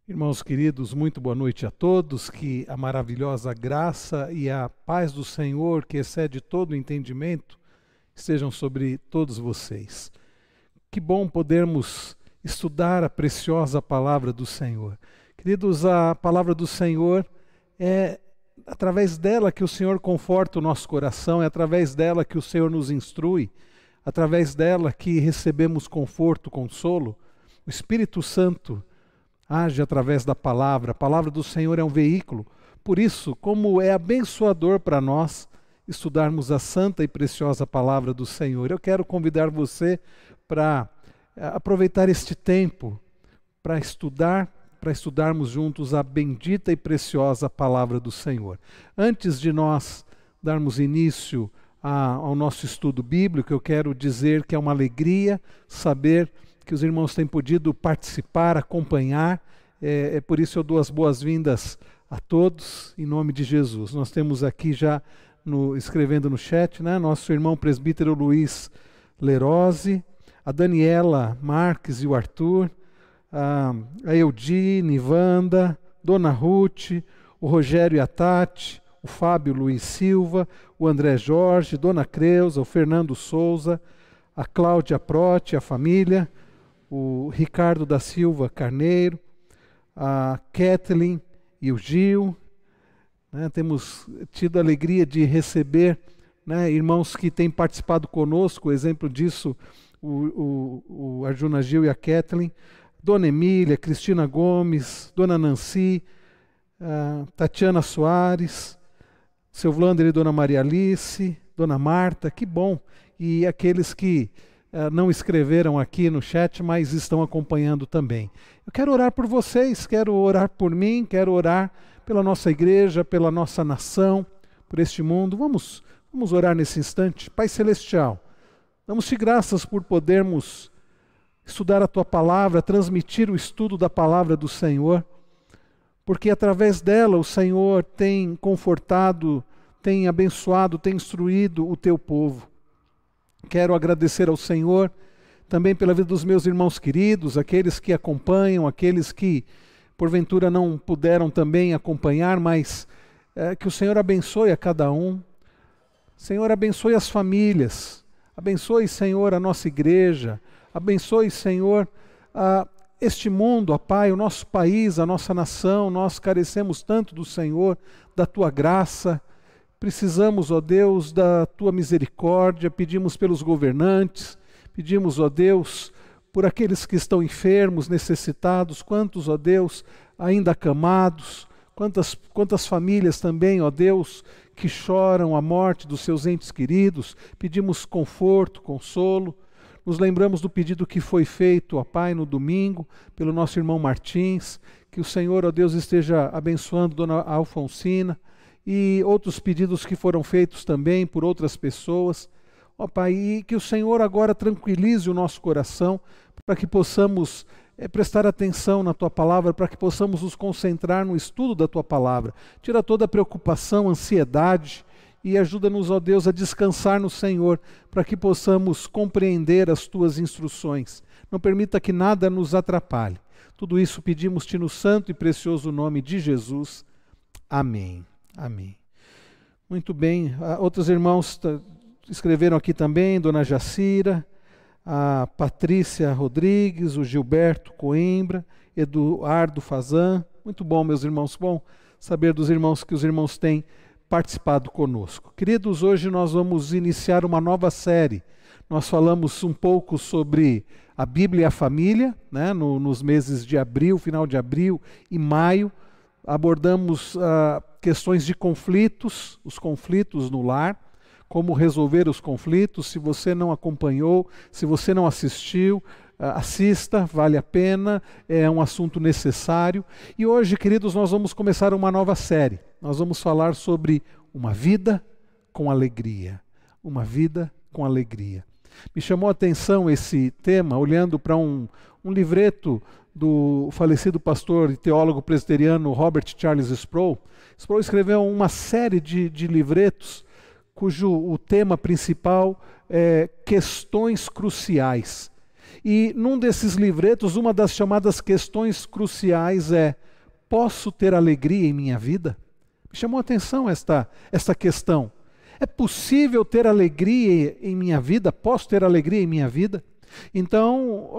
Irmãos queridos, muito boa noite a todos, que a maravilhosa graça e a paz do Senhor, que excede todo o entendimento, estejam sobre todos vocês. Que bom podermos estudar a preciosa palavra do Senhor. Queridos, a palavra do Senhor é através dela que o Senhor conforta o nosso coração, é através dela que o Senhor nos instrui, através dela que recebemos conforto, consolo. O Espírito Santo age através da palavra. A palavra do Senhor é um veículo. Por isso, como é abençoador para nós estudarmos a santa e preciosa palavra do Senhor, eu quero convidar você para aproveitar este tempo para estudarmos juntos a bendita e preciosa palavra do Senhor. Antes de nós darmos início ao nosso estudo bíblico, eu quero dizer que é uma alegria saber que os irmãos têm podido participar, acompanhar. Por isso eu dou as boas-vindas a todos, em nome de Jesus. Nós temos aqui já, escrevendo no chat, né, nosso irmão presbítero Luiz Lerose, a Daniela Marques e o Arthur, a Eudine, Wanda, Dona Ruth, o Rogério e a Tati, o Fábio Luiz Silva, o André Jorge, Dona Creuza, o Fernando Souza, a Cláudia Protti, a família, o Ricardo da Silva Carneiro, a Kathleen e o Gil, né? Temos tido a alegria de receber, né, irmãos que têm participado conosco, exemplo disso, o Arjuna Gil e a Kathleen, Dona Emília, Cristina Gomes, Dona Nancy, Tatiana Soares, seu Vlander e Dona Maria Alice, Dona Marta, que bom, e aqueles que não escreveram aqui no chat, mas estão acompanhando também. Eu quero orar por vocês, quero orar por mim, quero orar pela nossa igreja, pela nossa nação, por este mundo. Vamos orar nesse instante. Pai Celestial, damos-te graças por podermos estudar a Tua palavra, transmitir o estudo da palavra do Senhor, porque através dela o Senhor tem confortado, tem abençoado, tem instruído o Teu povo. Quero agradecer ao Senhor também pela vida dos meus irmãos queridos, aqueles que acompanham, aqueles que porventura não puderam também acompanhar, mas que o Senhor abençoe a cada um. Senhor, abençoe as famílias, abençoe, Senhor, a nossa igreja, abençoe, Senhor, este mundo, ó Pai, o nosso país, a nossa nação. Nós carecemos tanto do Senhor, da Tua graça. Precisamos, ó Deus, da Tua misericórdia, pedimos pelos governantes, pedimos, ó Deus, por aqueles que estão enfermos, necessitados, quantos, ó Deus, ainda acamados, quantas famílias também, ó Deus, que choram a morte dos seus entes queridos, pedimos conforto, consolo. Nos lembramos do pedido que foi feito, ó Pai, no domingo, pelo nosso irmão Martins, que o Senhor, ó Deus, esteja abençoando Dona Alfonsina, e outros pedidos que foram feitos também por outras pessoas. Ó Pai, e que o Senhor agora tranquilize o nosso coração, para que possamos prestar atenção na Tua palavra, para que possamos nos concentrar no estudo da Tua palavra. Tira toda a preocupação, ansiedade, e ajuda-nos, ó Deus, a descansar no Senhor, para que possamos compreender as Tuas instruções. Não permita que nada nos atrapalhe. Tudo isso pedimos-te no santo e precioso nome de Jesus. Amém. Amém. Muito bem. Outros irmãos escreveram aqui também, Dona Jacira, a Patrícia Rodrigues, o Gilberto Coimbra, Eduardo Fazan. Muito bom, meus irmãos. Bom saber dos irmãos que os irmãos têm participado conosco. Queridos, hoje nós vamos iniciar uma nova série. Nós falamos um pouco sobre a Bíblia e a família, né, nos meses de abril, final de abril e maio. Abordamos questões de conflitos, os conflitos no lar, como resolver os conflitos. Se você não acompanhou, se você não assistiu, assista, vale a pena, é um assunto necessário. E hoje, queridos, nós vamos começar uma nova série. Nós vamos falar sobre uma vida com alegria. Uma vida com alegria. Me chamou a atenção esse tema, olhando para um livreto do falecido pastor e teólogo presbiteriano Robert Charles Sproul. Sproul escreveu uma série de livretos cujo o tema principal é questões cruciais. E num desses livretos, uma das chamadas questões cruciais é: posso ter alegria em minha vida? Me chamou a atenção esta questão. É possível ter alegria em minha vida? Posso ter alegria em minha vida? Então,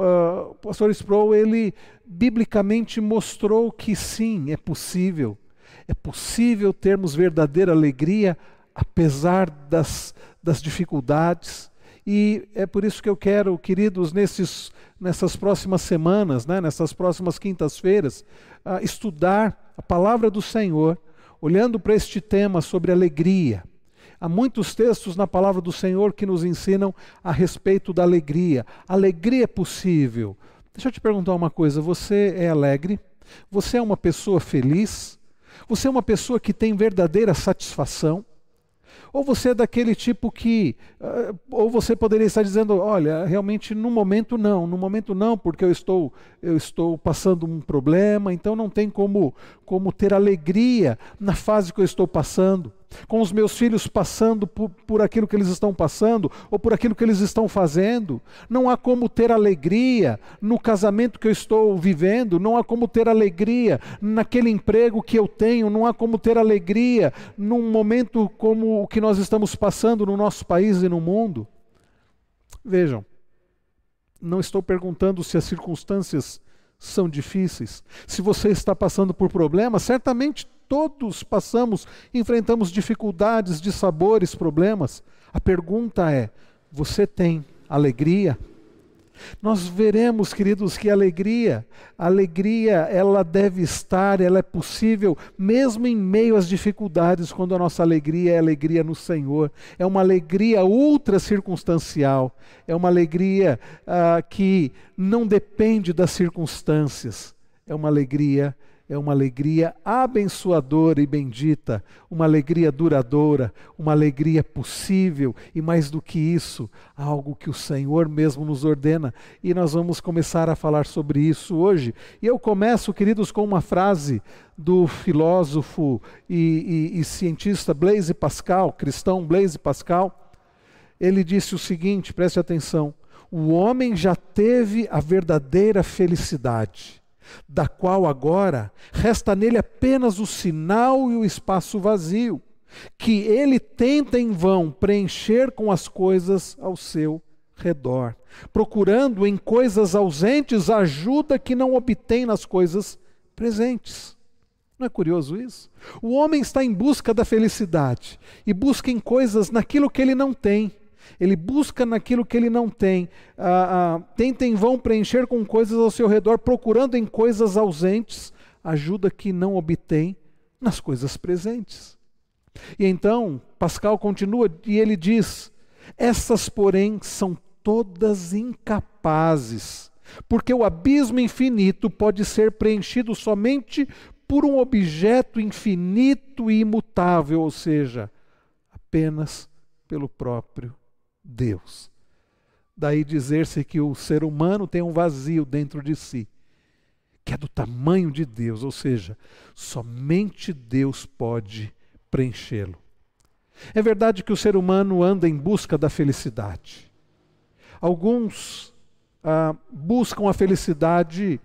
o pastor Sproul, ele biblicamente mostrou que sim, é possível. É possível termos verdadeira alegria apesar das dificuldades. E é por isso que eu quero, queridos, nessas próximas semanas, nessas próximas quintas-feiras, estudar a palavra do Senhor, olhando para este tema sobre alegria. Há muitos textos na palavra do Senhor que nos ensinam a respeito da alegria. Alegria é possível. Deixa eu te perguntar uma coisa, você é alegre? Você é uma pessoa feliz? Você é uma pessoa que tem verdadeira satisfação? Ou você é daquele tipo que, ou você poderia estar dizendo, olha, realmente no momento não, porque eu estou passando um problema, então não tem como ter alegria na fase que eu estou passando, com os meus filhos passando por aquilo que eles estão passando, ou por aquilo que eles estão fazendo. Não há como ter alegria no casamento que eu estou vivendo, não há como ter alegria naquele emprego que eu tenho, não há como ter alegria num momento como o que nós estamos passando no nosso país e no mundo. Vejam, não estou perguntando se as circunstâncias são difíceis. Se você está passando por problemas, certamente todos enfrentamos dificuldades, dissabores, problemas. A pergunta é: você tem alegria? Nós veremos, queridos, que a alegria, ela deve estar, ela é possível, mesmo em meio às dificuldades, quando a nossa alegria é alegria no Senhor. É uma alegria ultra circunstancial, é uma alegria que não depende das circunstâncias, é uma alegria abençoadora e bendita, uma alegria duradoura, uma alegria possível e, mais do que isso, algo que o Senhor mesmo nos ordena. E nós vamos começar a falar sobre isso hoje. E eu começo, queridos, com uma frase do filósofo e cientista Blaise Pascal, cristão Blaise Pascal. Ele disse o seguinte, preste atenção: o homem já teve a verdadeira felicidade, da qual agora resta nele apenas o sinal e o espaço vazio, que ele tenta em vão preencher com as coisas ao seu redor, procurando em coisas ausentes a ajuda que não obtém nas coisas presentes. Não é curioso isso? O homem está em busca da felicidade e busca em coisas naquilo que ele não tem. Ele busca naquilo que ele não tem, tenta em vão preencher com coisas ao seu redor, procurando em coisas ausentes ajuda que não obtém nas coisas presentes. E então, Pascal continua e ele diz: essas, porém, são todas incapazes, porque o abismo infinito pode ser preenchido somente por um objeto infinito e imutável, ou seja, apenas pelo próprio Deus. Daí dizer-se que o ser humano tem um vazio dentro de si, que é do tamanho de Deus, ou seja, somente Deus pode preenchê-lo. É verdade que o ser humano anda em busca da felicidade. Alguns buscam a felicidade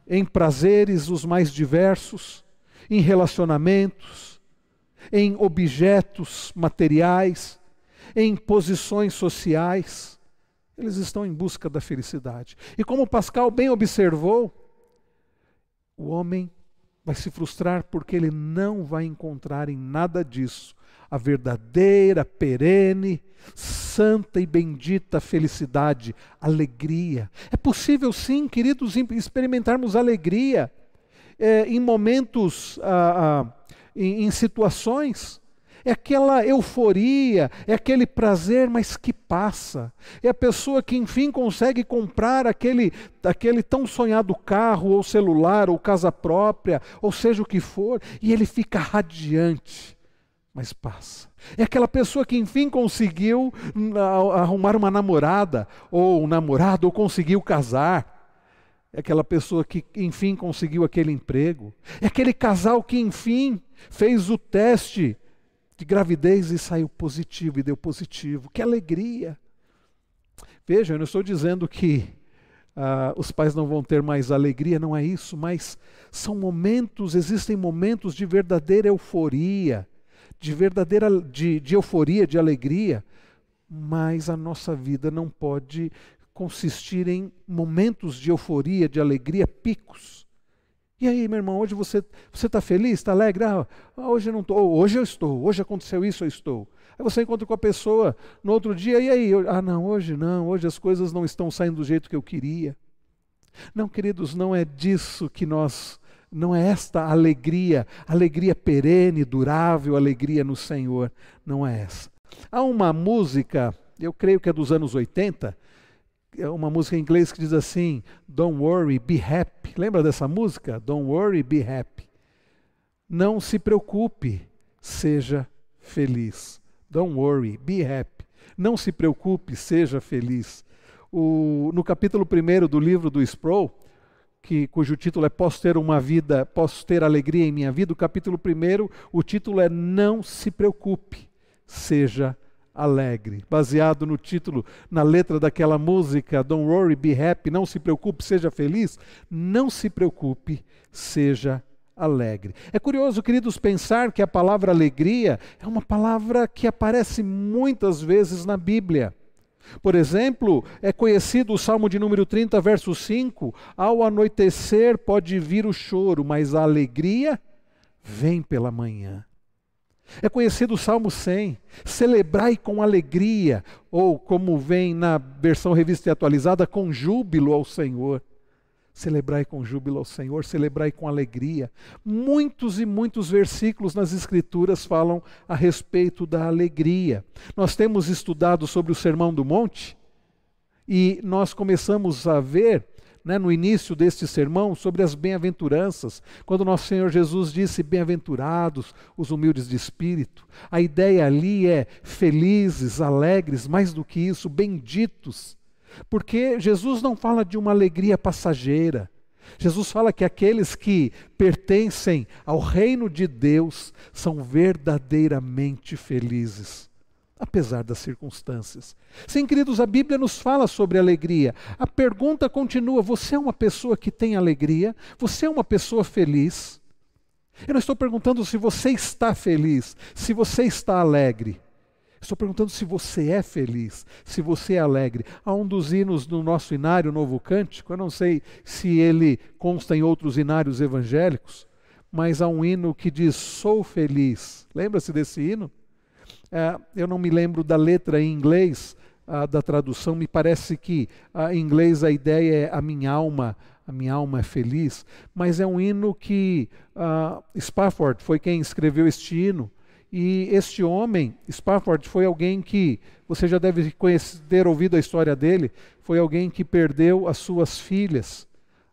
em prazeres os mais diversos, em relacionamentos, em objetos materiais, em posições sociais. Eles estão em busca da felicidade. E como Pascal bem observou, o homem vai se frustrar porque ele não vai encontrar em nada disso a verdadeira, perene, santa e bendita felicidade, alegria. É possível sim, queridos, experimentarmos alegria em momentos, em situações. É aquela euforia, é aquele prazer, mas que passa. É a pessoa que enfim consegue comprar aquele tão sonhado carro, ou celular, ou casa própria, ou seja o que for, e ele fica radiante, mas passa. É aquela pessoa que enfim conseguiu arrumar uma namorada, ou um namorado, ou conseguiu casar. É aquela pessoa que enfim conseguiu aquele emprego. É aquele casal que enfim fez o teste de gravidez e saiu positivo, e deu positivo. Que alegria! Veja, eu não estou dizendo que os pais não vão ter mais alegria, não é isso, mas são momentos, existem momentos de verdadeira euforia, de euforia, de alegria, mas a nossa vida não pode consistir em momentos de euforia, de alegria, picos. E aí, meu irmão, hoje você está feliz, está alegre? Hoje eu não estou, hoje eu estou, hoje aconteceu isso, eu estou. Aí você encontra com a pessoa no outro dia, e aí? Não, hoje as coisas não estão saindo do jeito que eu queria. Não, queridos, não é disso que não é esta alegria perene, durável, alegria no Senhor, não é essa. Há uma música, eu creio que é dos anos 80, é uma música em inglês que diz assim, Don't worry, be happy. Lembra dessa música? Don't worry, be happy. Não se preocupe, seja feliz. Don't worry, be happy. Não se preocupe, seja feliz. No capítulo 1 do livro do Sproul, cujo título é Posso ter alegria em minha vida, o capítulo 1, o título é Não se preocupe, seja alegre. Baseado no título, na letra daquela música, Don't worry, be happy, não se preocupe, seja feliz. Não se preocupe, seja alegre. É curioso, queridos, pensar que a palavra alegria é uma palavra que aparece muitas vezes na Bíblia. Por exemplo, é conhecido o Salmo de número 30, verso 5, ao anoitecer pode vir o choro, mas a alegria vem pela manhã. É conhecido o Salmo 100, celebrai com alegria, ou como vem na versão revista e atualizada, com júbilo ao Senhor. Celebrai com júbilo ao Senhor, celebrai com alegria. Muitos e muitos versículos nas Escrituras falam a respeito da alegria. Nós temos estudado sobre o Sermão do Monte e nós começamos a ver, no início deste sermão, sobre as bem-aventuranças, quando nosso Senhor Jesus disse, bem-aventurados os humildes de espírito. A ideia ali é felizes, alegres, mais do que isso, benditos. Porque Jesus não fala de uma alegria passageira. Jesus fala que aqueles que pertencem ao reino de Deus são verdadeiramente felizes, apesar das circunstâncias. Sim, queridos, a Bíblia nos fala sobre alegria. A pergunta continua, você é uma pessoa que tem alegria? Você é uma pessoa feliz? Eu não estou perguntando se você está feliz, se você está alegre. Estou perguntando se você é feliz, se você é alegre. Há um dos hinos do nosso inário, Novo Cântico, eu não sei se ele consta em outros inários evangélicos, mas há um hino que diz, sou feliz. Lembra-se desse hino? Eu não me lembro da letra em inglês, da tradução, me parece que em inglês a ideia é a minha alma é feliz, mas é um hino que Spafford foi quem escreveu este hino, e este homem, Spafford, foi alguém que, você já deve ter ouvido a história dele, foi alguém que perdeu as suas filhas.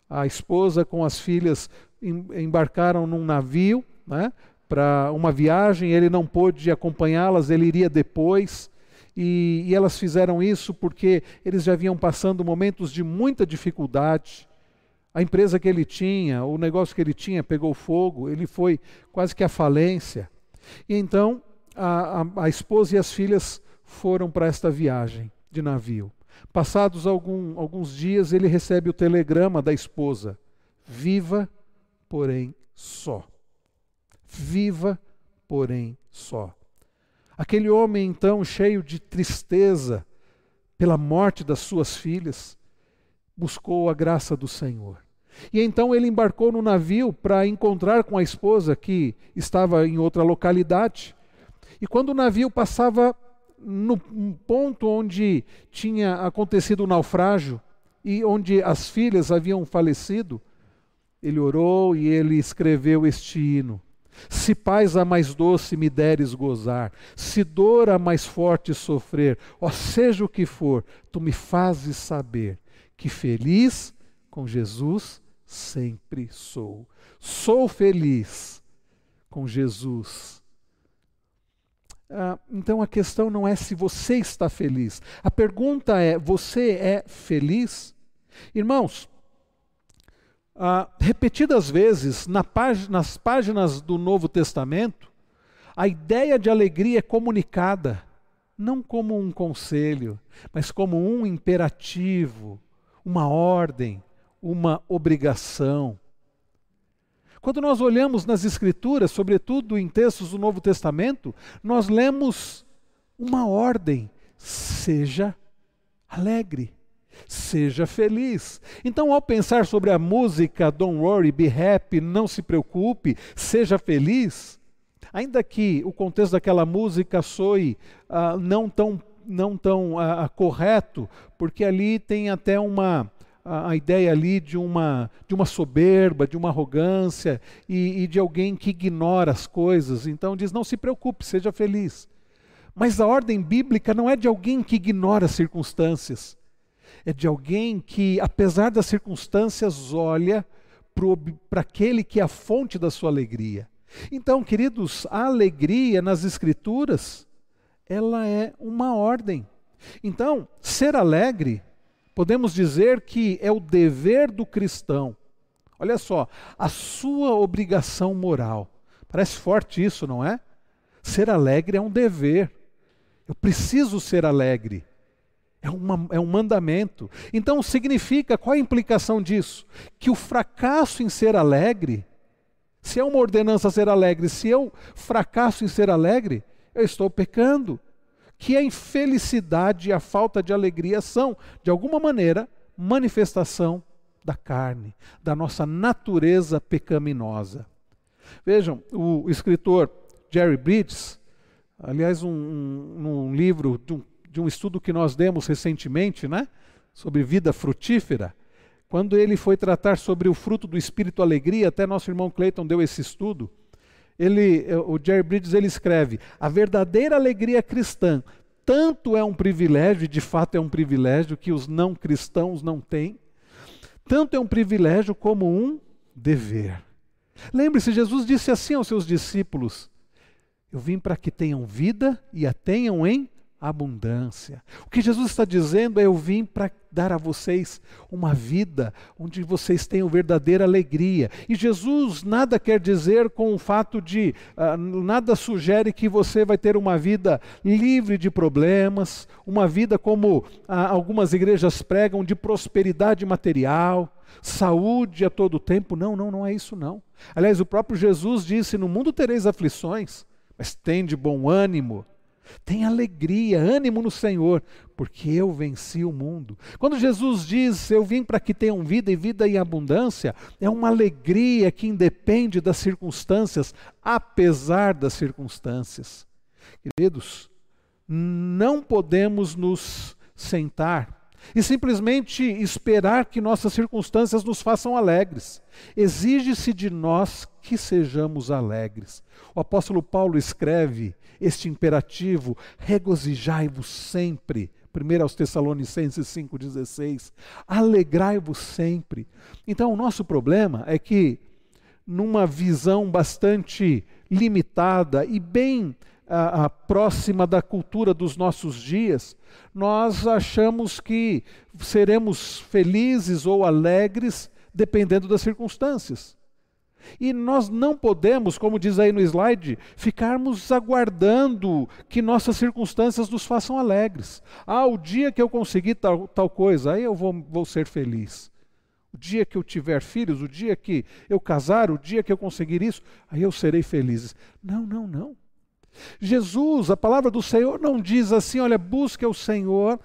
A esposa com as filhas embarcaram num navio, para uma viagem, ele não pôde acompanhá-las, ele iria depois, e elas fizeram isso porque eles já vinham passando momentos de muita dificuldade. A empresa que ele tinha, o negócio que ele tinha pegou fogo, ele foi quase que à falência. E então a esposa e as filhas foram para esta viagem de navio. Passados alguns dias, ele recebe o telegrama da esposa: viva, porém só. Viva, porém só. Aquele homem, então, cheio de tristeza pela morte das suas filhas, buscou a graça do Senhor. E então ele embarcou no navio para encontrar com a esposa que estava em outra localidade. E quando o navio passava no ponto onde tinha acontecido o naufrágio e onde as filhas haviam falecido, ele orou e ele escreveu este hino: se paz a mais doce me deres gozar, se dor a mais forte sofrer, ó seja o que for, tu me fazes saber que feliz com Jesus sempre sou. Sou feliz com Jesus. Então a questão não é se você está feliz. A pergunta é, você é feliz? Irmãos, repetidas vezes nas páginas do Novo Testamento, a ideia de alegria é comunicada, não como um conselho, mas como um imperativo, uma ordem, uma obrigação. Quando nós olhamos nas Escrituras, sobretudo em textos do Novo Testamento, nós lemos uma ordem: seja alegre, seja feliz. Então, ao pensar sobre a música Don't Worry, Be Happy, não se preocupe, seja feliz, ainda que o contexto daquela música soe não tão correto, porque ali tem até a ideia ali de uma soberba, de uma arrogância e de alguém que ignora as coisas. Então diz, não se preocupe, seja feliz. Mas a ordem bíblica não é de alguém que ignora as circunstâncias. É de alguém que, apesar das circunstâncias, olha para aquele que é a fonte da sua alegria. Então, queridos, a alegria nas Escrituras, ela é uma ordem. Então, ser alegre, podemos dizer que é o dever do cristão. Olha só, a sua obrigação moral. Parece forte isso, não é? Ser alegre é um dever. Eu preciso ser alegre. É um mandamento. Então significa, qual a implicação disso? Que o fracasso em ser alegre, se é uma ordenança ser alegre, se eu fracasso em ser alegre, eu estou pecando. Que a infelicidade e a falta de alegria são, de alguma maneira, manifestação da carne, da nossa natureza pecaminosa. Vejam, o escritor Jerry Bridges, aliás, num livro de um estudo que nós demos recentemente, né, sobre vida frutífera, quando ele foi tratar sobre o fruto do Espírito Alegria, até nosso irmão Clayton deu esse estudo, o Jerry Bridges ele escreve, a verdadeira alegria cristã tanto é um privilégio, e de fato é um privilégio que os não cristãos não têm, tanto é um privilégio como um dever. Lembre-se, Jesus disse assim aos seus discípulos, eu vim para que tenham vida e a tenham em abundância. O que Jesus está dizendo é, eu vim para dar a vocês uma vida onde vocês tenham verdadeira alegria. E Jesus nada quer dizer com o fato de, nada sugere que você vai ter uma vida livre de problemas, uma vida como algumas igrejas pregam, de prosperidade material, saúde a todo tempo. Não é isso não. Aliás, o próprio Jesus disse, no mundo tereis aflições, mas tende bom ânimo. Tem alegria, ânimo no Senhor, porque eu venci o mundo. Quando Jesus diz, eu vim para que tenham vida e vida em abundância, é uma alegria que independe das circunstâncias, apesar das circunstâncias. Queridos, não podemos nos sentar e simplesmente esperar que nossas circunstâncias nos façam alegres. Exige-se de nós que sejamos alegres. O apóstolo Paulo escreve este imperativo, regozijai-vos sempre. 1 aos Tessalonicenses 5,16. Alegrai-vos sempre. Então o nosso problema é que, numa visão bastante limitada e bem próxima da cultura dos nossos dias, nós achamos que seremos felizes ou alegres dependendo das circunstâncias. E nós não podemos, como diz aí no slide, ficarmos aguardando que nossas circunstâncias nos façam alegres. O dia que eu conseguir tal coisa, aí eu vou ser feliz. O dia que eu tiver filhos, o dia que eu casar, o dia que eu conseguir isso, aí eu serei feliz. Não. Jesus, a palavra do Senhor não diz assim, olha, busque o Senhor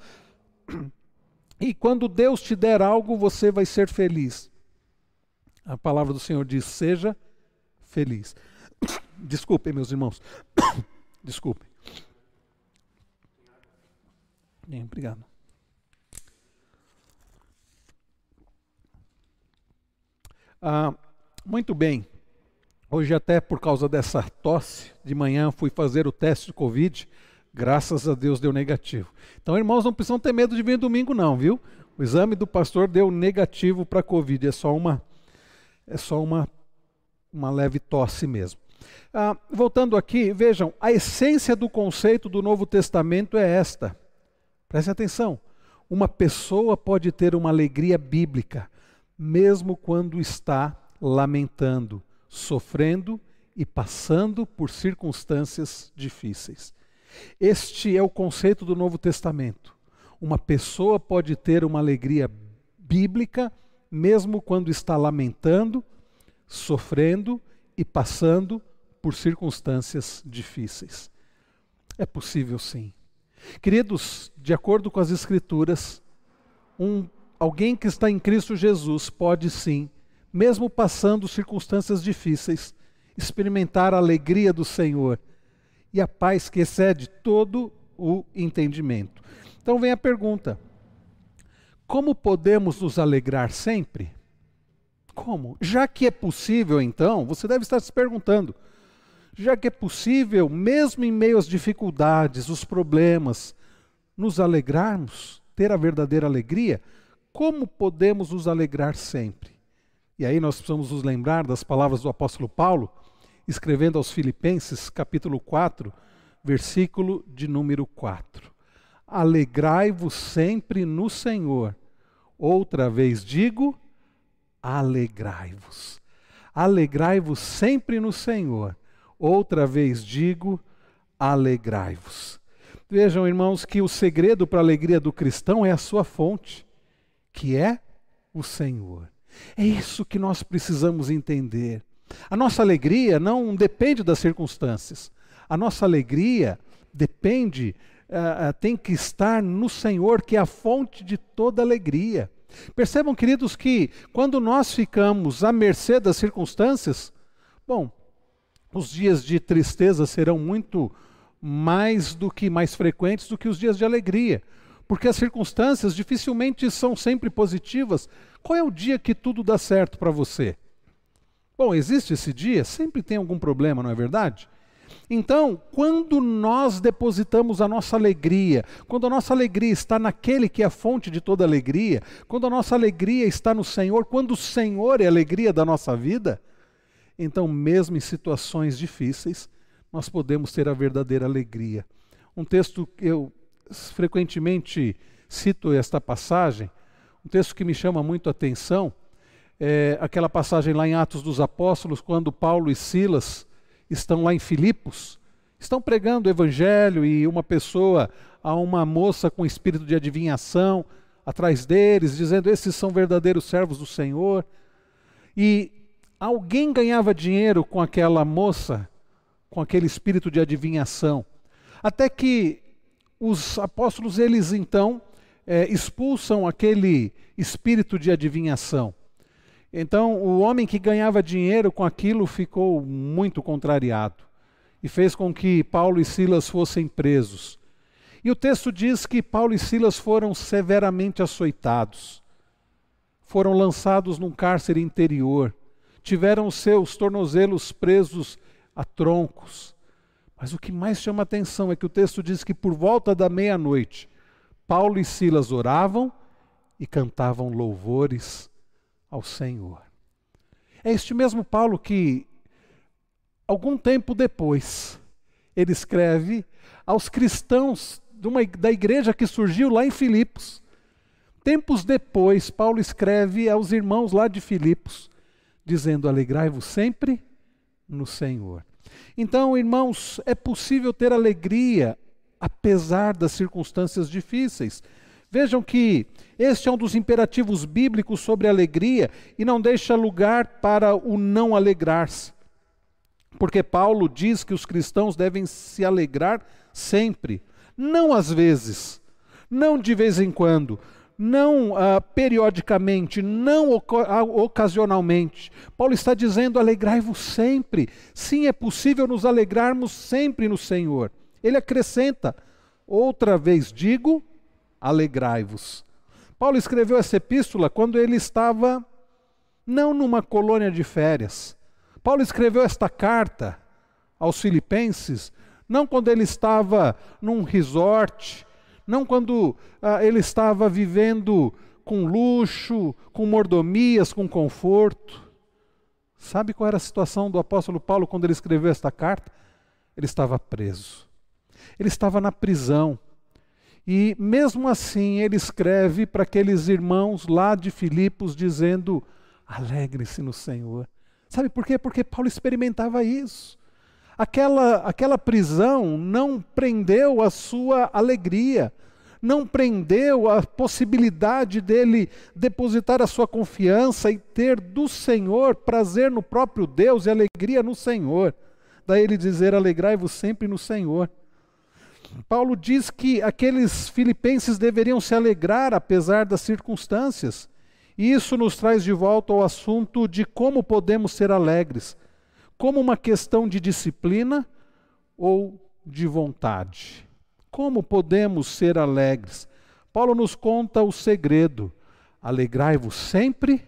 e quando Deus te der algo, você vai ser feliz. A palavra do Senhor diz, seja feliz. Desculpem, meus irmãos. Desculpem. Bem, obrigado. Muito bem. Hoje até por causa dessa tosse, de manhã fui fazer o teste de Covid. Graças a Deus deu negativo. Então, irmãos, não precisam ter medo de vir domingo não, viu? O exame do pastor deu negativo para Covid. É só uma leve tosse mesmo. Voltando aqui, vejam, a essência do conceito do Novo Testamento é esta. Prestem atenção. Uma pessoa pode ter uma alegria bíblica, mesmo quando está lamentando, sofrendo e passando por circunstâncias difíceis. Este é o conceito do Novo Testamento. Uma pessoa pode ter uma alegria bíblica, mesmo quando está lamentando, sofrendo e passando por circunstâncias difíceis. É possível sim. Queridos, de acordo com as Escrituras, alguém que está em Cristo Jesus pode sim, mesmo passando circunstâncias difíceis, experimentar a alegria do Senhor e a paz que excede todo o entendimento. Então vem a pergunta: como podemos nos alegrar sempre? Como? Já que é possível, então, você deve estar se perguntando, já que é possível, mesmo em meio às dificuldades, os problemas, nos alegrarmos, ter a verdadeira alegria, como podemos nos alegrar sempre? E aí nós precisamos nos lembrar das palavras do apóstolo Paulo, escrevendo aos Filipenses, capítulo 4, versículo de número 4. Alegrai-vos sempre no Senhor. Outra vez digo, alegrai-vos. Alegrai-vos sempre no Senhor. Outra vez digo, alegrai-vos. Vejam, irmãos, que o segredo para a alegria do cristão é a sua fonte, que é o Senhor. É isso que nós precisamos entender. A nossa alegria não depende das circunstâncias. A nossa alegria depende, tem que estar no Senhor, que é a fonte de toda alegria. Percebam, queridos, que quando nós ficamos à mercê das circunstâncias, bom, os dias de tristeza serão muito mais frequentes do que os dias de alegria, porque as circunstâncias dificilmente são sempre positivas. Qual é o dia que tudo dá certo para você? Bom, existe esse dia? Sempre tem algum problema, não é verdade? Então, quando nós depositamos a nossa alegria, quando a nossa alegria está naquele que é a fonte de toda alegria, quando a nossa alegria está no Senhor, quando o Senhor é a alegria da nossa vida, então, mesmo em situações difíceis, nós podemos ter a verdadeira alegria. Um texto que eu frequentemente cito esta passagem, um texto que me chama muito a atenção, é aquela passagem lá em Atos dos Apóstolos, quando Paulo e Silas estão lá em Filipos, estão pregando o evangelho e há uma moça com espírito de adivinhação atrás deles, dizendo: esses são verdadeiros servos do Senhor. E alguém ganhava dinheiro com aquela moça, com aquele espírito de adivinhação, até que os apóstolos, eles então expulsam aquele espírito de adivinhação. Então, o homem que ganhava dinheiro com aquilo ficou muito contrariado e fez com que Paulo e Silas fossem presos. E o texto diz que Paulo e Silas foram severamente açoitados, foram lançados num cárcere interior, tiveram seus tornozelos presos a troncos. Mas o que mais chama atenção é que o texto diz que por volta da meia-noite, Paulo e Silas oravam e cantavam louvores ao Senhor. É este mesmo Paulo que, algum tempo depois, ele escreve aos cristãos da igreja que surgiu lá em Filipos. Tempos depois, Paulo escreve aos irmãos lá de Filipos, dizendo: alegrai-vos sempre no Senhor. Então, irmãos, é possível ter alegria apesar das circunstâncias difíceis. Vejam que este é um dos imperativos bíblicos sobre a alegria e não deixa lugar para o não alegrar-se. Porque Paulo diz que os cristãos devem se alegrar sempre, não às vezes, não de vez em quando, não periodicamente, não ocasionalmente. Paulo está dizendo: alegrai-vos sempre. Sim, é possível nos alegrarmos sempre no Senhor. Ele acrescenta: outra vez digo, alegrai-vos. Paulo escreveu essa epístola quando ele estava não numa colônia de férias. Paulo escreveu esta carta aos Filipenses não quando ele estava num resort, não quando ele estava vivendo com luxo, com mordomias, com conforto. Sabe qual era a situação do apóstolo Paulo quando ele escreveu esta carta? Ele estava preso. Ele estava na prisão. E mesmo assim ele escreve para aqueles irmãos lá de Filipos dizendo: alegre-se no Senhor. Sabe por quê? Porque Paulo experimentava isso. Aquela prisão não prendeu a sua alegria, não prendeu a possibilidade dele depositar a sua confiança e ter do Senhor prazer no próprio Deus e alegria no Senhor. Daí ele dizer: alegrai-vos sempre no Senhor. Paulo diz que aqueles filipenses deveriam se alegrar apesar das circunstâncias. E isso nos traz de volta ao assunto de como podemos ser alegres, como uma questão de disciplina ou de vontade. Como podemos ser alegres? Paulo nos conta o segredo: alegrai-vos sempre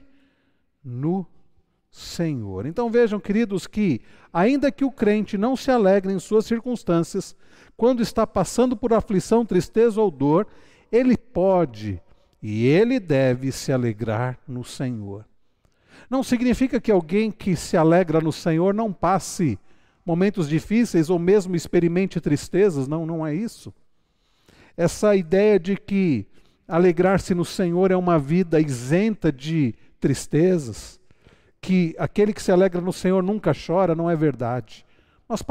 no Senhor. Então vejam, queridos, que ainda que o crente não se alegre em suas circunstâncias, quando está passando por aflição, tristeza ou dor, ele pode e ele deve se alegrar no Senhor. Não significa que alguém que se alegra no Senhor não passe momentos difíceis ou mesmo experimente tristezas. Não, não é isso. Essa ideia de que alegrar-se no Senhor é uma vida isenta de tristezas, que aquele que se alegra no Senhor nunca chora, não é verdade. Nós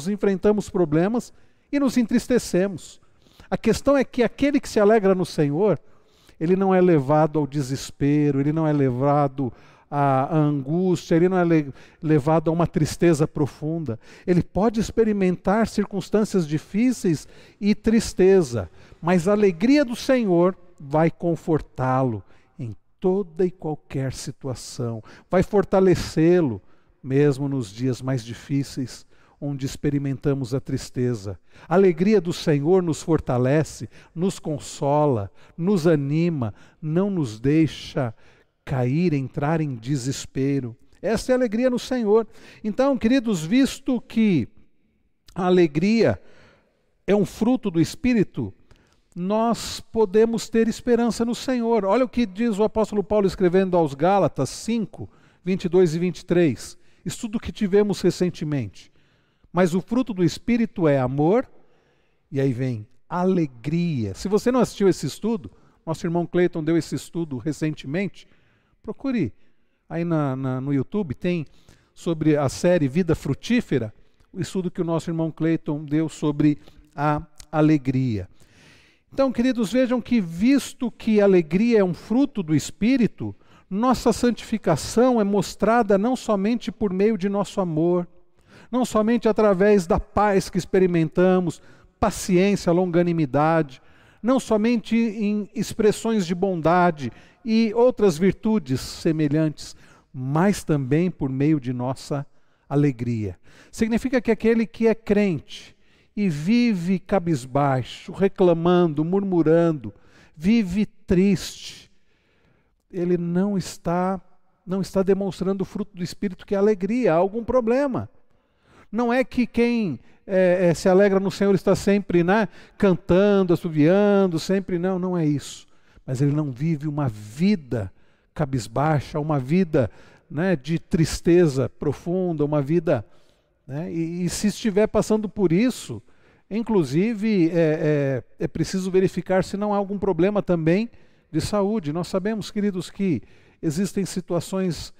enfrentamos problemas e nos entristecemos. A questão é que aquele que se alegra no Senhor, ele não é levado ao desespero, ele não é levado à angústia, ele não é levado a uma tristeza profunda. Ele pode experimentar circunstâncias difíceis e tristeza, mas a alegria do Senhor vai confortá-lo em toda e qualquer situação, vai fortalecê-lo, mesmo nos dias mais difíceis, onde experimentamos a tristeza. A alegria do Senhor nos fortalece, nos consola, nos anima, não nos deixa cair, entrar em desespero. Essa é a alegria no Senhor. Então, queridos, visto que a alegria é um fruto do Espírito, nós podemos ter esperança no Senhor. Olha o que diz o apóstolo Paulo escrevendo aos Gálatas 5, 22 e 23. Estudo que tivemos recentemente. Mas o fruto do Espírito é amor, e aí vem alegria. Se você não assistiu esse estudo, nosso irmão Cleiton deu esse estudo recentemente, procure aí no YouTube, tem sobre a série Vida Frutífera, o estudo que o nosso irmão Cleiton deu sobre a alegria. Então, queridos, vejam que visto que a alegria é um fruto do Espírito, nossa santificação é mostrada não somente por meio de nosso amor, não somente através da paz que experimentamos, paciência, longanimidade, não somente em expressões de bondade e outras virtudes semelhantes, mas também por meio de nossa alegria. Significa que aquele que é crente e vive cabisbaixo, reclamando, murmurando, vive triste, ele não está demonstrando o fruto do Espírito, que é alegria, há algum problema. Não é que quem se alegra no Senhor está sempre cantando, assoviando, sempre, não é isso. Mas ele não vive uma vida cabisbaixa, uma vida de tristeza profunda, uma vida... E se estiver passando por isso, inclusive é preciso verificar se não há algum problema também de saúde. Nós sabemos, queridos, que existem situações,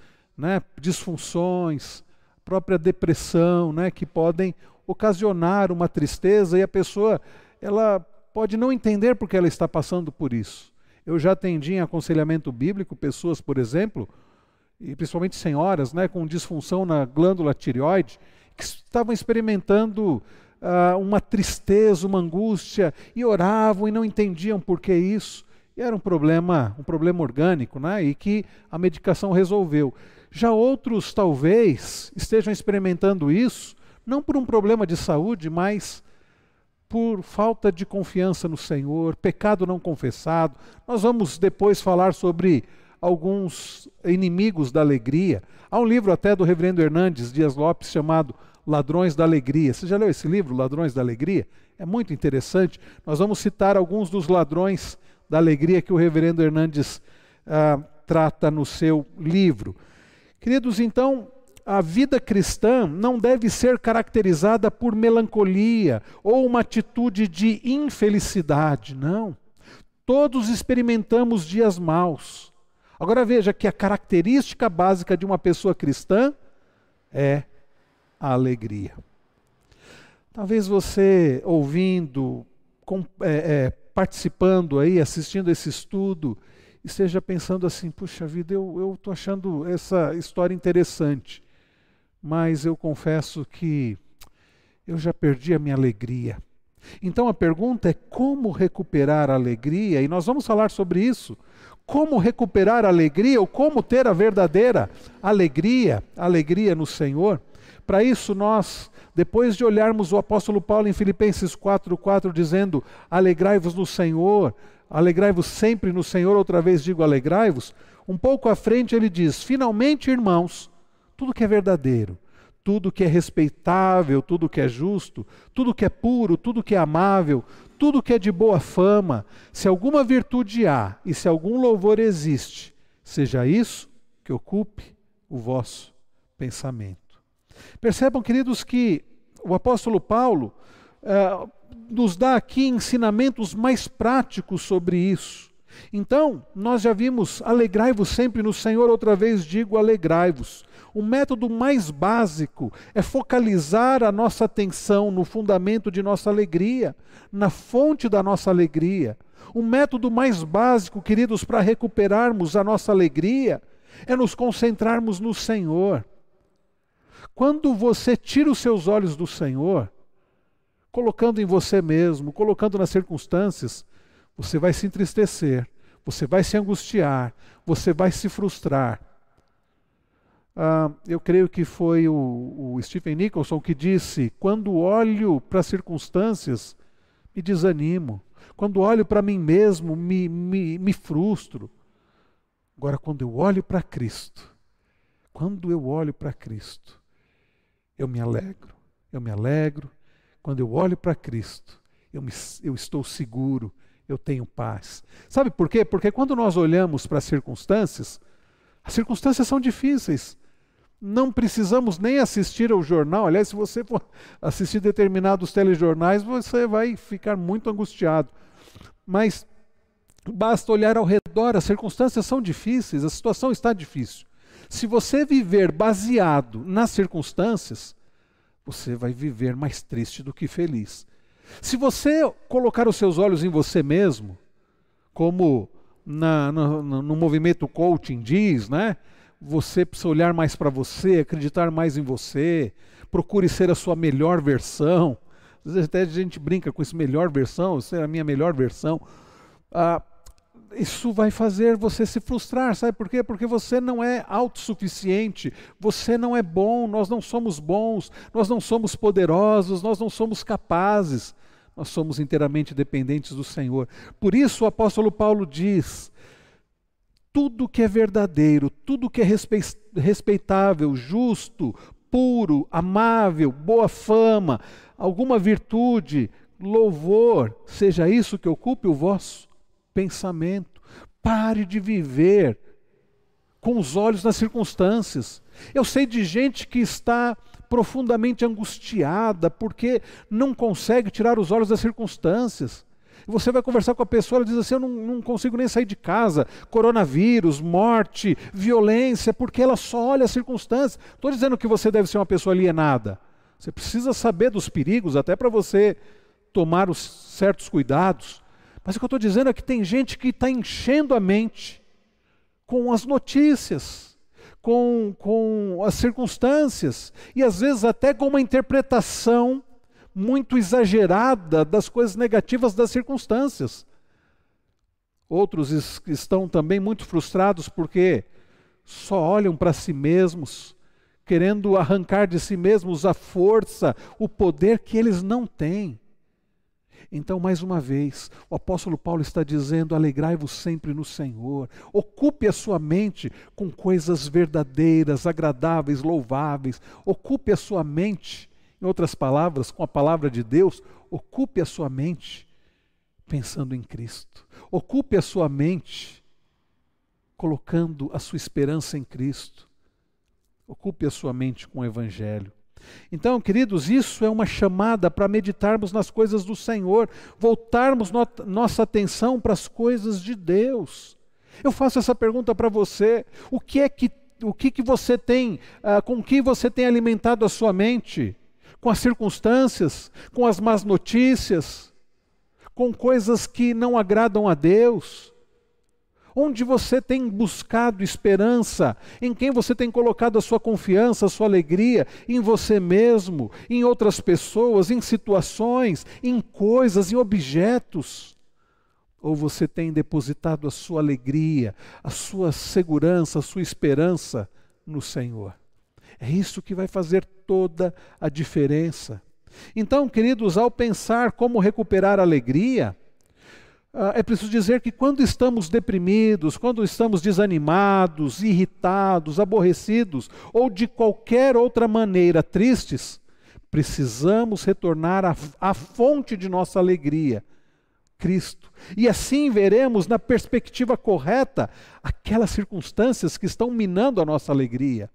disfunções, própria depressão, que podem ocasionar uma tristeza, e a pessoa ela pode não entender porque ela está passando por isso. Eu já atendi em aconselhamento bíblico pessoas, por exemplo, e principalmente senhoras, com disfunção na glândula tireoide, que estavam experimentando uma tristeza, uma angústia, e oravam e não entendiam por que isso. E era um problema orgânico, e que a medicação resolveu. Já outros talvez estejam experimentando isso, não por um problema de saúde, mas por falta de confiança no Senhor, pecado não confessado. Nós vamos depois falar sobre alguns inimigos da alegria. Há um livro até do reverendo Hernandes Dias Lopes chamado Ladrões da Alegria. Você já leu esse livro, Ladrões da Alegria? É muito interessante. Nós vamos citar alguns dos ladrões da alegria que o reverendo Hernandes trata no seu livro. Queridos, então, a vida cristã não deve ser caracterizada por melancolia ou uma atitude de infelicidade, não. Todos experimentamos dias maus. Agora veja que a característica básica de uma pessoa cristã é a alegria. Talvez você, ouvindo, participando aí, assistindo esse estudo, esteja pensando assim, puxa vida, eu estou achando essa história interessante, mas eu confesso que eu já perdi a minha alegria. Então a pergunta é como recuperar a alegria, e nós vamos falar sobre isso. Como recuperar a alegria, ou como ter a verdadeira alegria no Senhor. Para isso nós, depois de olharmos o apóstolo Paulo em Filipenses 4:4, dizendo, alegrai-vos no Senhor, alegrai-vos sempre no Senhor, outra vez digo alegrai-vos, um pouco à frente ele diz, finalmente irmãos, tudo que é verdadeiro, tudo que é respeitável, tudo que é justo, tudo que é puro, tudo que é amável, tudo que é de boa fama, se alguma virtude há e se algum louvor existe, seja isso que ocupe o vosso pensamento. Percebam, queridos, que o apóstolo Paulo nos dá aqui ensinamentos mais práticos sobre isso. Então, nós já vimos, alegrai-vos sempre no Senhor, outra vez digo alegrai-vos. O método mais básico é focalizar a nossa atenção no fundamento de nossa alegria, na fonte da nossa alegria. O método mais básico, queridos, para recuperarmos a nossa alegria, é nos concentrarmos no Senhor. Quando você tira os seus olhos do Senhor, colocando em você mesmo, colocando nas circunstâncias, você vai se entristecer, você vai se angustiar, você vai se frustrar. Eu creio que foi o Stephen Nicholson que disse, quando olho para as circunstâncias, me desanimo. Quando olho para mim mesmo, me frustro. Agora, quando eu olho para Cristo, eu me alegro. Quando eu olho para Cristo, eu estou seguro, eu tenho paz. Sabe por quê? Porque quando nós olhamos para as circunstâncias são difíceis. Não precisamos nem assistir ao jornal. Aliás, se você for assistir determinados telejornais, você vai ficar muito angustiado. Mas basta olhar ao redor, as circunstâncias são difíceis, a situação está difícil. Se você viver baseado nas circunstâncias, você vai viver mais triste do que feliz. Se você colocar os seus olhos em você mesmo, como no movimento coaching diz, né? Você precisa olhar mais para você, acreditar mais em você, procure ser a sua melhor versão. Às vezes até a gente brinca com isso, melhor versão, ser a minha melhor versão. Isso vai fazer você se frustrar, sabe por quê? Porque você não é autossuficiente, você não é bom, nós não somos bons, nós não somos poderosos, nós não somos capazes, nós somos inteiramente dependentes do Senhor. Por isso o apóstolo Paulo diz, tudo que é verdadeiro, tudo que é respeitável, justo, puro, amável, boa fama, alguma virtude, louvor, seja isso que ocupe o vosso pensamento. Pare de viver com os olhos nas circunstâncias. Eu sei de gente que está profundamente angustiada porque não consegue tirar os olhos das circunstâncias. Você vai conversar com a pessoa, ela diz assim, eu não consigo nem sair de casa, coronavírus, morte, violência, porque ela só olha as circunstâncias. Estou dizendo que você deve ser uma pessoa alienada. Você precisa saber dos perigos, até para você tomar os certos cuidados. Mas o que eu estou dizendo é que tem gente que está enchendo a mente com as notícias, com as circunstâncias, e às vezes até com uma interpretação muito exagerada das coisas negativas das circunstâncias. Outros estão também muito frustrados porque só olham para si mesmos, querendo arrancar de si mesmos a força, o poder que eles não têm. Então, mais uma vez, o apóstolo Paulo está dizendo, alegrai-vos sempre no Senhor. Ocupe a sua mente com coisas verdadeiras, agradáveis, louváveis. Ocupe a sua mente, em outras palavras, com a palavra de Deus, ocupe a sua mente pensando em Cristo. Ocupe a sua mente colocando a sua esperança em Cristo. Ocupe a sua mente com o Evangelho. Então, queridos, isso é uma chamada para meditarmos nas coisas do Senhor, voltarmos nossa atenção para as coisas de Deus. Eu faço essa pergunta para você, o que você tem, com que você tem alimentado a sua mente? Com as circunstâncias, com as más notícias, com coisas que não agradam a Deus? Onde você tem buscado esperança? Em quem você tem colocado a sua confiança, a sua alegria? Em você mesmo, em outras pessoas, em situações, em coisas, em objetos? Ou você tem depositado a sua alegria, a sua segurança, a sua esperança no Senhor? É isso que vai fazer toda a diferença. Então, queridos, ao pensar como recuperar a alegria, é preciso dizer que quando estamos deprimidos, quando estamos desanimados, irritados, aborrecidos ou de qualquer outra maneira tristes, precisamos retornar à fonte de nossa alegria, Cristo. E assim veremos na perspectiva correta aquelas circunstâncias que estão minando a nossa alegria.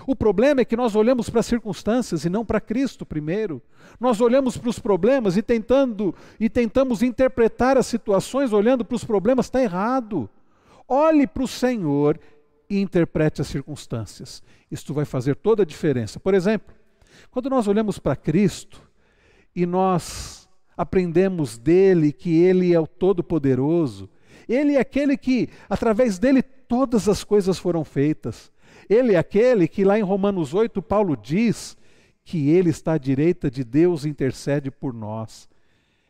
O problema é que nós olhamos para as circunstâncias e não para Cristo primeiro. Nós olhamos para os problemas e tentamos interpretar as situações olhando para os problemas. Está errado. Olhe para o Senhor e interprete as circunstâncias. Isto vai fazer toda a diferença. Por exemplo, quando nós olhamos para Cristo e nós aprendemos dele que ele é o Todo-Poderoso, ele é aquele que, através dele, todas as coisas foram feitas. Ele é aquele que lá em Romanos 8, Paulo diz que ele está à direita de Deus e intercede por nós.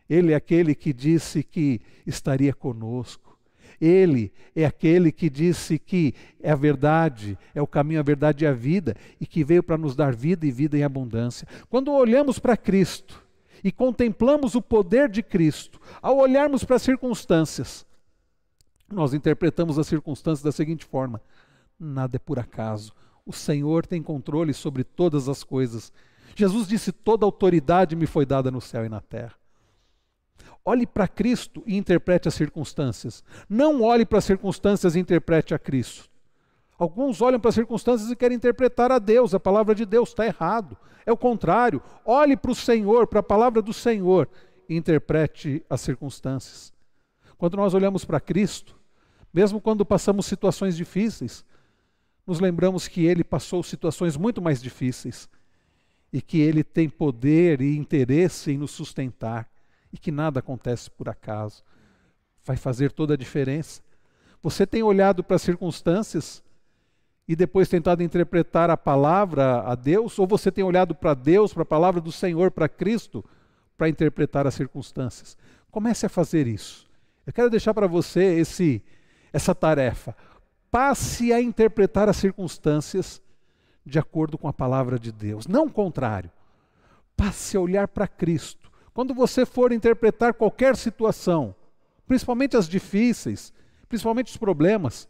Ele é aquele que disse que estaria conosco. Ele é aquele que disse que é a verdade, é o caminho, a verdade e a vida, e que veio para nos dar vida e vida em abundância. Quando olhamos para Cristo e contemplamos o poder de Cristo, ao olharmos para as circunstâncias, nós interpretamos as circunstâncias da seguinte forma: nada é por acaso. O Senhor tem controle sobre todas as coisas. Jesus disse: toda autoridade me foi dada no céu e na terra. Olhe para Cristo e interprete as circunstâncias. Não olhe para as circunstâncias e interprete a Cristo. Alguns olham para as circunstâncias e querem interpretar a Deus, a palavra de Deus. Está errado. É o contrário. Olhe para o Senhor, para a palavra do Senhor e interprete as circunstâncias. Quando nós olhamos para Cristo, mesmo quando passamos situações difíceis, nos lembramos que Ele passou situações muito mais difíceis e que Ele tem poder e interesse em nos sustentar e que nada acontece por acaso. Vai fazer toda a diferença. Você tem olhado para as circunstâncias e depois tentado interpretar a palavra a Deus, ou você tem olhado para Deus, para a palavra do Senhor, para Cristo, para interpretar as circunstâncias? Comece a fazer isso. Eu quero deixar para você essa tarefa. Passe a interpretar as circunstâncias de acordo com a palavra de Deus, não o contrário. Passe a olhar para Cristo. Quando você for interpretar qualquer situação, principalmente as difíceis, principalmente os problemas,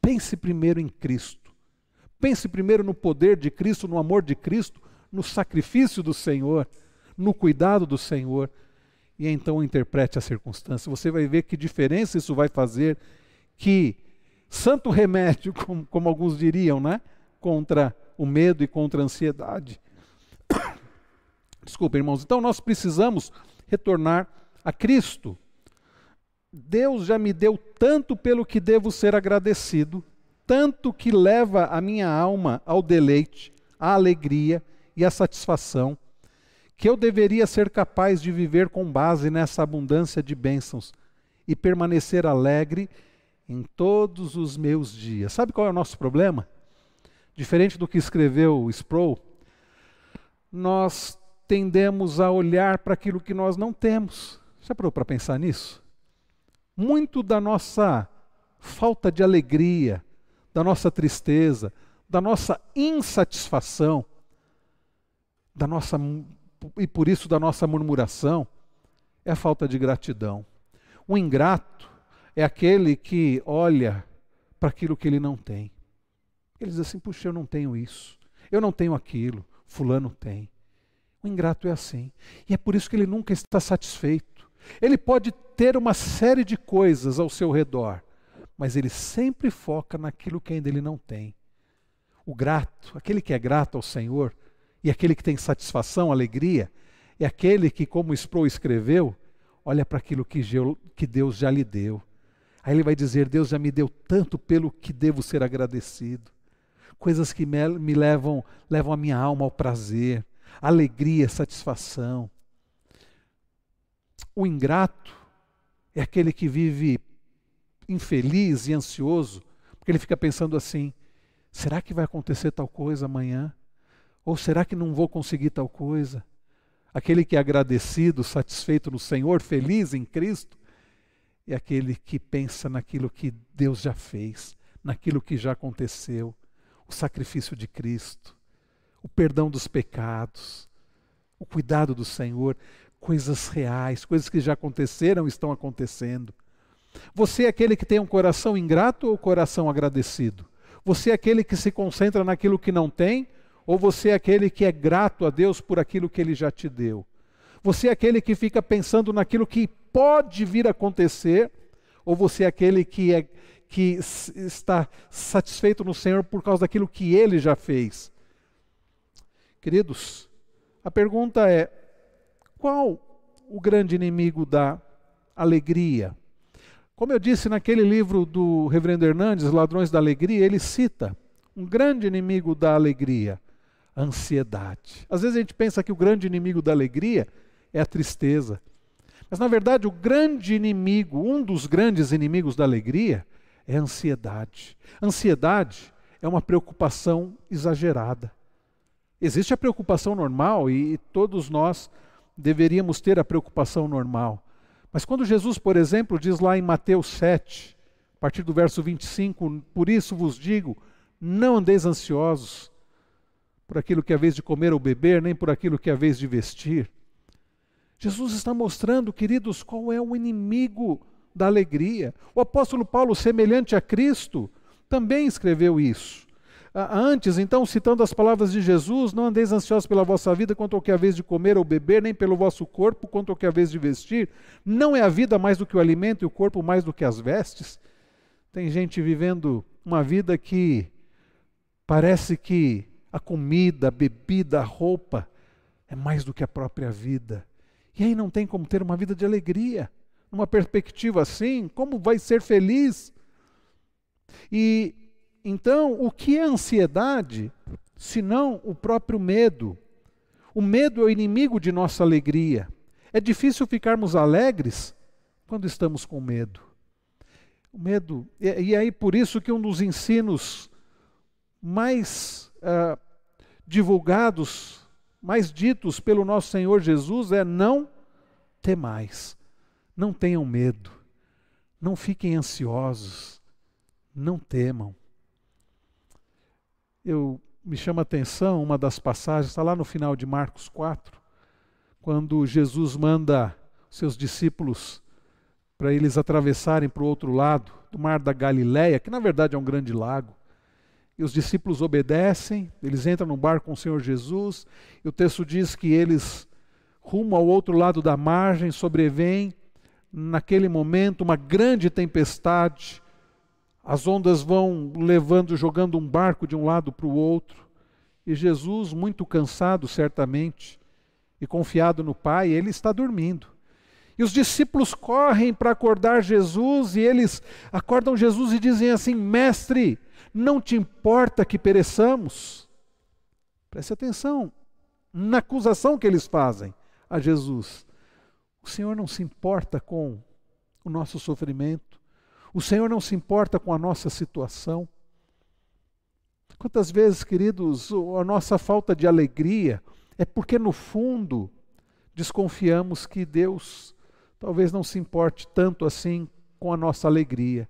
pense primeiro em Cristo. Pense primeiro no poder de Cristo, no amor de Cristo, no sacrifício do Senhor, no cuidado do Senhor. E então interprete a circunstância. Você vai ver que diferença isso vai fazer, que santo remédio, como alguns diriam, né? Contra o medo e contra a ansiedade. Desculpa, irmãos. Então nós precisamos retornar a Cristo. Deus já me deu tanto pelo que devo ser agradecido, tanto que leva a minha alma ao deleite, à alegria e à satisfação, que eu deveria ser capaz de viver com base nessa abundância de bênçãos e permanecer alegre em todos os meus dias. Sabe qual é o nosso problema? Diferente do que escreveu Sproul, nós tendemos a olhar para aquilo que nós não temos. Já parou para pensar nisso? Muito da nossa falta de alegria, da nossa tristeza, da nossa insatisfação, e por isso da nossa murmuração, é a falta de gratidão. O ingrato é aquele que olha para aquilo que ele não tem. Ele diz assim: puxa, eu não tenho isso, eu não tenho aquilo, fulano tem. O ingrato é assim. E é por isso que ele nunca está satisfeito. Ele pode ter uma série de coisas ao seu redor, mas ele sempre foca naquilo que ainda ele não tem. O grato, aquele que é grato ao Senhor, e aquele que tem satisfação, alegria, é aquele que, como Sproul escreveu, olha para aquilo que Deus já lhe deu. Aí ele vai dizer: Deus já me deu tanto pelo que devo ser agradecido. Coisas que me levam a minha alma ao prazer, alegria, satisfação. O ingrato é aquele que vive infeliz e ansioso, porque ele fica pensando assim: será que vai acontecer tal coisa amanhã? Ou será que não vou conseguir tal coisa? Aquele que é agradecido, satisfeito no Senhor, feliz em Cristo, é aquele que pensa naquilo que Deus já fez, naquilo que já aconteceu, o sacrifício de Cristo, o perdão dos pecados, o cuidado do Senhor, coisas reais, coisas que já aconteceram e estão acontecendo. Você é aquele que tem um coração ingrato ou coração agradecido? Você é aquele que se concentra naquilo que não tem, ou você é aquele que é grato a Deus por aquilo que Ele já te deu? Você é aquele que fica pensando naquilo que pode vir a acontecer, ou você é aquele que está satisfeito no Senhor por causa daquilo que Ele já fez? Queridos, a pergunta é: qual o grande inimigo da alegria? Como eu disse naquele livro do Reverendo Hernandes, Ladrões da Alegria, ele cita um grande inimigo da alegria: a ansiedade. Às vezes a gente pensa que o grande inimigo da alegria é a tristeza. Mas na verdade o grande inimigo, um dos grandes inimigos da alegria, é a ansiedade. A ansiedade é uma preocupação exagerada. Existe a preocupação normal e todos nós deveríamos ter a preocupação normal. Mas quando Jesus, por exemplo, diz lá em Mateus 7, a partir do verso 25, por isso vos digo, não andeis ansiosos por aquilo que é a vez de comer ou beber, nem por aquilo que é a vez de vestir. Jesus está mostrando, queridos, qual é o inimigo da alegria. O apóstolo Paulo, semelhante a Cristo, também escreveu isso. Antes, então, citando as palavras de Jesus: não andeis ansiosos pela vossa vida quanto ao que é a vez de comer ou beber, nem pelo vosso corpo quanto ao que é a vez de vestir. Não é a vida mais do que o alimento e o corpo mais do que as vestes? Tem gente vivendo uma vida que parece que a comida, a bebida, a roupa é mais do que a própria vida. E aí não tem como ter uma vida de alegria. Numa perspectiva assim, como vai ser feliz? E então, o que é ansiedade, senão o próprio medo? O medo é o inimigo de nossa alegria. É difícil ficarmos alegres quando estamos com medo. O medo, e aí por isso que um dos ensinos mais divulgados, mais ditos pelo nosso Senhor Jesus é: não temais, não tenham medo, não fiquem ansiosos, não temam. Me chama a atenção uma das passagens, está lá no final de Marcos 4, quando Jesus manda seus discípulos para eles atravessarem para o outro lado do mar da Galileia, que na verdade é um grande lago. E os discípulos obedecem, eles entram no barco com o Senhor Jesus, e o texto diz que eles, rumo ao outro lado da margem, sobrevém naquele momento uma grande tempestade. As ondas vão levando, jogando um barco de um lado para o outro. E Jesus, muito cansado certamente, e confiado no Pai, ele está dormindo. E os discípulos correm para acordar Jesus, e eles acordam Jesus e dizem assim: mestre, não te importa que pereçamos? Preste atenção na acusação que eles fazem a Jesus. O Senhor não se importa com o nosso sofrimento? O Senhor não se importa com a nossa situação? Quantas vezes, queridos, a nossa falta de alegria é porque, no fundo, desconfiamos que Deus talvez não se importe tanto assim com a nossa alegria.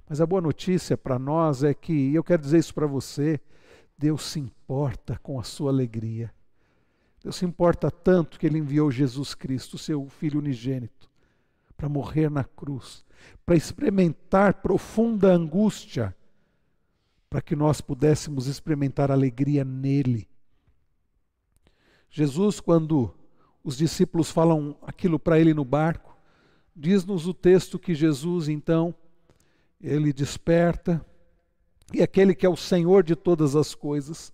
Mas a boa notícia para nós é que, e eu quero dizer isso para você, Deus se importa com a sua alegria. Deus se importa tanto que Ele enviou Jesus Cristo, seu Filho unigênito, para morrer na cruz, para experimentar profunda angústia, para que nós pudéssemos experimentar alegria nele. Jesus, quando os discípulos falam aquilo para ele no barco, diz-nos o texto que Jesus, então, ele desperta, e aquele que é o Senhor de todas as coisas,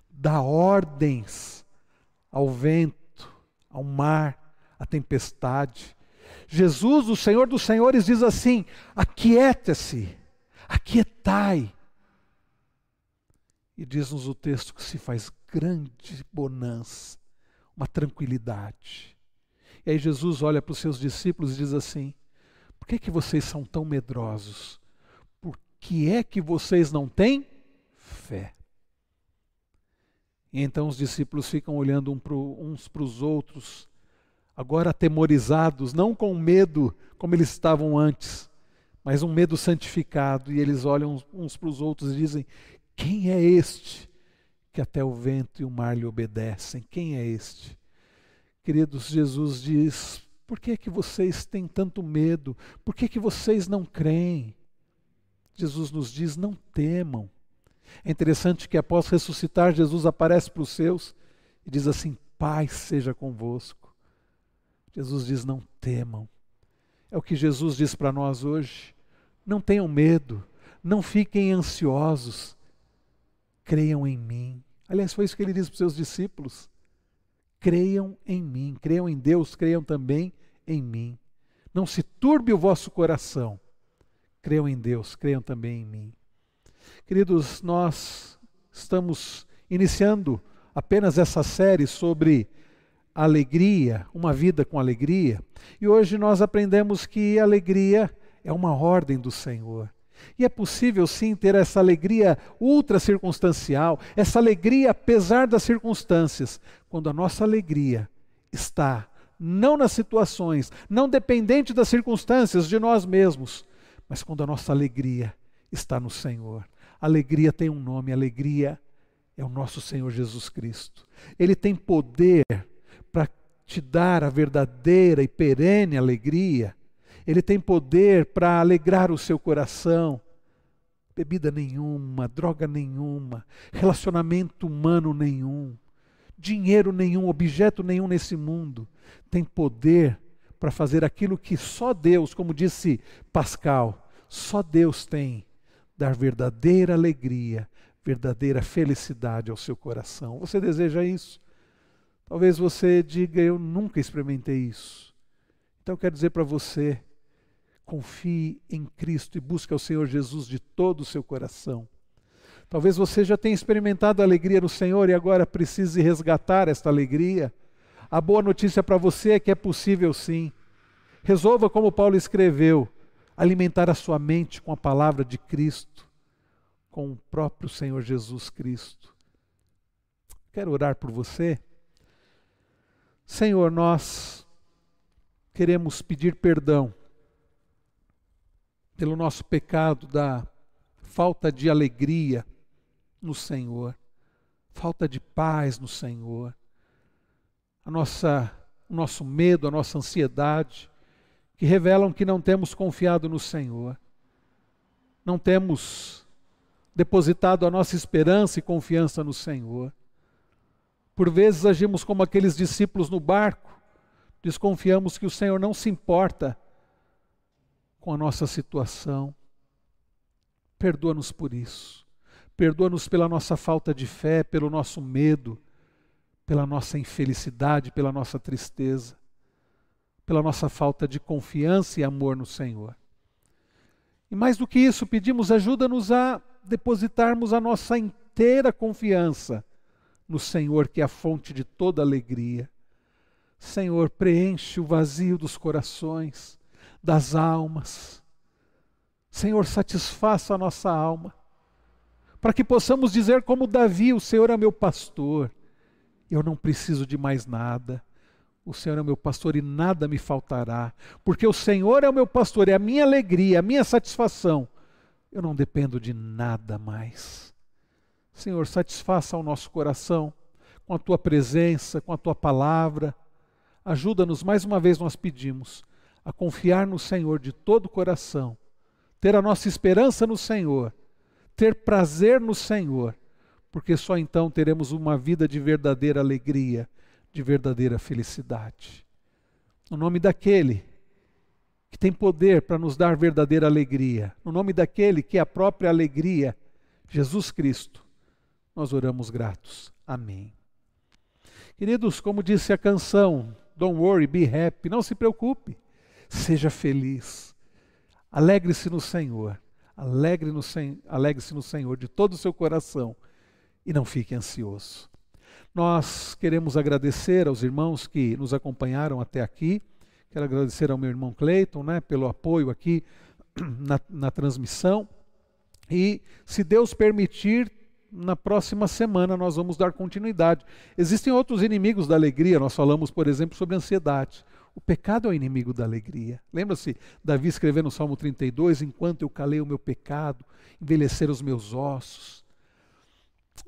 dá ordens ao vento, ao mar, à tempestade. Jesus, o Senhor dos Senhores, diz assim: aquieta-se, aquietai. E diz-nos o texto que se faz grande bonança, uma tranquilidade. E aí Jesus olha para os seus discípulos e diz assim: Por que vocês são tão medrosos? Por que é que vocês não têm fé? E então os discípulos ficam olhando uns para os outros, agora atemorizados, não com medo como eles estavam antes, mas um medo santificado. E eles olham uns para os outros e dizem: quem é este que até o vento e o mar lhe obedecem? Quem é este? Queridos, Jesus diz: por que é que vocês têm tanto medo? Por que é que vocês não creem? Jesus nos diz: não temam. É interessante que após ressuscitar, Jesus aparece para os seus e diz assim: paz seja convosco. Jesus diz: não temam. É o que Jesus diz para nós hoje. Não tenham medo, não fiquem ansiosos, creiam em mim. Aliás, foi isso que ele disse para os seus discípulos: creiam em mim, creiam em Deus, creiam também em mim. Não se turbe o vosso coração, creiam em Deus, creiam também em mim. Queridos, nós estamos iniciando apenas essa série sobre alegria, uma vida com alegria, e hoje nós aprendemos que a alegria é uma ordem do Senhor. E é possível sim ter essa alegria ultra circunstancial, essa alegria apesar das circunstâncias, quando a nossa alegria está não nas situações, não dependente das circunstâncias de nós mesmos, mas quando a nossa alegria está no Senhor. Alegria tem um nome, alegria é o nosso Senhor Jesus Cristo. Ele tem poder para te dar a verdadeira e perene alegria. Ele tem poder para alegrar o seu coração. Bebida nenhuma, droga nenhuma, relacionamento humano nenhum, dinheiro nenhum, objeto nenhum nesse mundo tem poder para fazer aquilo que só Deus, como disse Pascal, só Deus tem, dar verdadeira alegria, verdadeira felicidade ao seu coração. Você deseja isso? Talvez você diga: eu nunca experimentei isso. Então eu quero dizer para você: confie em Cristo e busque ao Senhor Jesus de todo o seu coração. Talvez você já tenha experimentado a alegria no Senhor e agora precise resgatar esta alegria. A boa notícia para você é que é possível sim. Resolva, como Paulo escreveu, alimentar a sua mente com a palavra de Cristo, com o próprio Senhor Jesus Cristo. Quero orar por você. Senhor, nós queremos pedir perdão pelo nosso pecado da falta de alegria no Senhor, falta de paz no Senhor, o nosso medo, a nossa ansiedade, que revelam que não temos confiado no Senhor, não temos depositado a nossa esperança e confiança no Senhor. Por vezes agimos como aqueles discípulos no barco, desconfiamos que o Senhor não se importa com a nossa situação. Perdoa-nos por isso. Perdoa-nos pela nossa falta de fé, pelo nosso medo, pela nossa infelicidade, pela nossa tristeza, pela nossa falta de confiança e amor no Senhor. E mais do que isso, pedimos: ajuda-nos a depositarmos a nossa inteira confiança no Senhor, que é a fonte de toda alegria. Senhor, preenche o vazio dos corações, das almas. Senhor, satisfaça a nossa alma, para que possamos dizer como Davi: o Senhor é meu pastor, eu não preciso de mais nada. O Senhor é o meu pastor e nada me faltará, porque o Senhor é o meu pastor, é a minha alegria, a minha satisfação. Eu não dependo de nada mais. Senhor, satisfaça o nosso coração com a Tua presença, com a Tua palavra. Ajuda-nos, mais uma vez nós pedimos, a confiar no Senhor de todo o coração, ter a nossa esperança no Senhor, ter prazer no Senhor, porque só então teremos uma vida de verdadeira alegria, de verdadeira felicidade. No nome daquele que tem poder para nos dar verdadeira alegria, no nome daquele que é a própria alegria, Jesus Cristo, nós oramos gratos. Amém. Queridos, como disse a canção, Don't worry, be happy, não se preocupe, seja feliz, alegre-se no Senhor, alegre-se no Senhor de todo o seu coração e não fique ansioso. Nós queremos agradecer aos irmãos que nos acompanharam até aqui, Quero agradecer ao meu irmão Cleiton, né, pelo apoio aqui na transmissão. E, se Deus permitir, na próxima semana nós vamos dar continuidade. Existem outros inimigos da alegria. Nós falamos, por exemplo, sobre a ansiedade. O pecado é o inimigo da alegria. Lembra-se Davi escrevendo no Salmo 32, enquanto eu calei o meu pecado, envelheceram os meus ossos.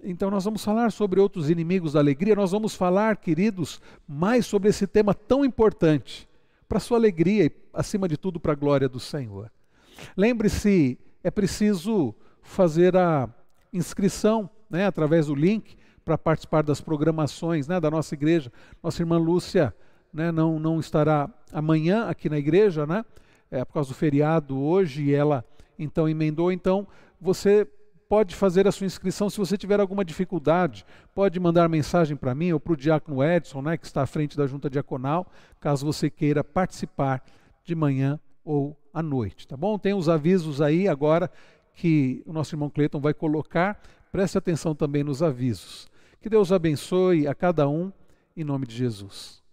Então nós vamos falar sobre outros inimigos da alegria. Nós vamos falar, queridos, mais sobre esse tema tão importante, para a sua alegria e, acima de tudo, para a glória do Senhor. Lembre-se, é preciso fazer a inscrição, né, através do link, para participar das programações, né, da nossa igreja. Nossa irmã Lúcia, né, não estará amanhã aqui na igreja, né, por causa do feriado hoje, e ela então emendou. Então você pode fazer a sua inscrição. Se você tiver alguma dificuldade, pode mandar mensagem para mim ou para o diácono Edson, né, que está à frente da junta diaconal, caso você queira participar de manhã ou à noite, tá bom? Tem os avisos aí agora que o nosso irmão Cleiton vai colocar. Preste atenção também nos avisos. Que Deus abençoe a cada um, em nome de Jesus.